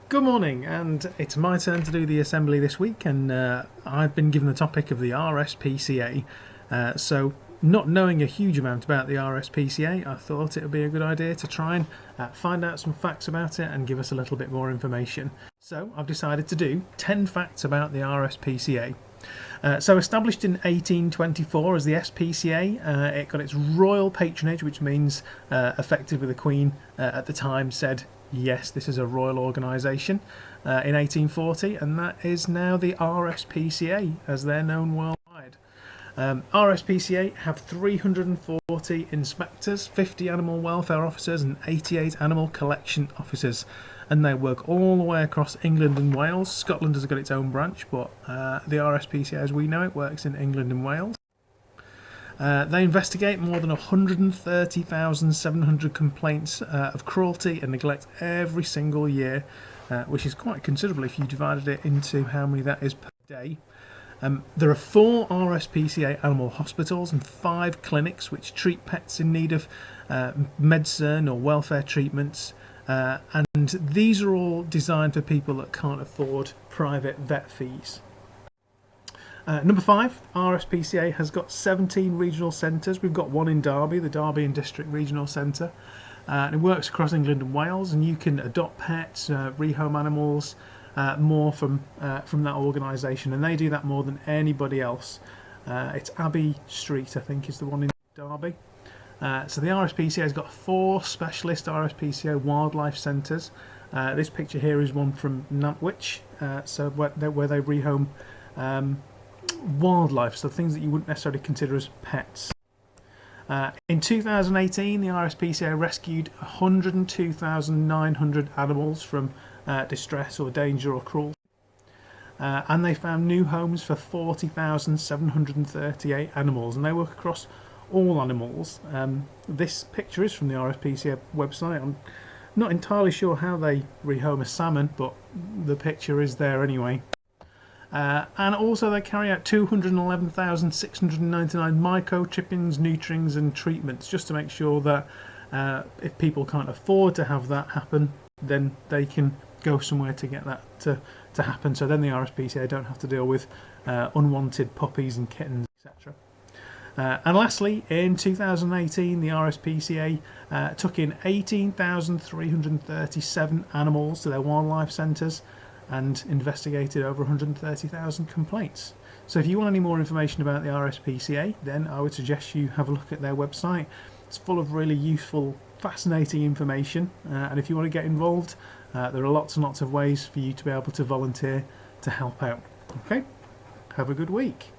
Good morning, and it's my turn to do the assembly this week, and I've been given the topic of the RSPCA. So, not knowing a huge amount about the RSPCA, I thought it would be a good idea to try and find out some facts about it and give us a little bit more information. So, I've decided to do 10 facts about the RSPCA. So established in 1824 as the SPCA, it got its royal patronage, which means effectively the Queen at the time said, yes, this is a royal organisation, in 1840, and that is now the RSPCA as they're known worldwide. RSPCA have 340 inspectors, 50 animal welfare officers and 88 animal collection officers, and they work all the way across England and Wales. Scotland has got its own branch, but the RSPCA as we know it works in England and Wales. They investigate more than 130,700 complaints of cruelty and neglect every single year, which is quite considerable if you divided it into how many that is per day. There are 4 RSPCA animal hospitals and 5 clinics which treat pets in need of medicine or welfare treatments, and these are all designed for people that can't afford private vet fees. Number 5, RSPCA has got 17 regional centres. We've got one in Derby, the Derby and District Regional Centre. And it works across England and Wales, and you can adopt pets, rehome animals, more from that organisation, and they do that more than anybody else. It's Abbey Street, I think, is the one in Derby. So the RSPCA has got 4 specialist RSPCA wildlife centres. This picture here is one from Nantwich, so where they rehome wildlife, so things that you wouldn't necessarily consider as pets. In 2018, the RSPCA rescued 102,900 animals from distress or danger or cruelty, and they found new homes for 40,738 animals, and they work across all animals. This picture is from the RSPCA website. I'm not entirely sure how they rehome a salmon, but the picture is there anyway. And also they carry out 211,699 microchippings, neuterings and treatments, just to make sure that if people can't afford to have that happen, then they can go somewhere to get that to happen, so then the RSPCA don't have to deal with unwanted puppies and kittens, etc. And lastly, in 2018, the RSPCA took in 18,337 animals to their wildlife centres and investigated over 130,000 complaints. So if you want any more information about the RSPCA, then I would suggest you have a look at their website. It's full of really useful, fascinating information, and if you want to get involved, there are lots and lots of ways for you to be able to volunteer to help out. Okay, have a good week.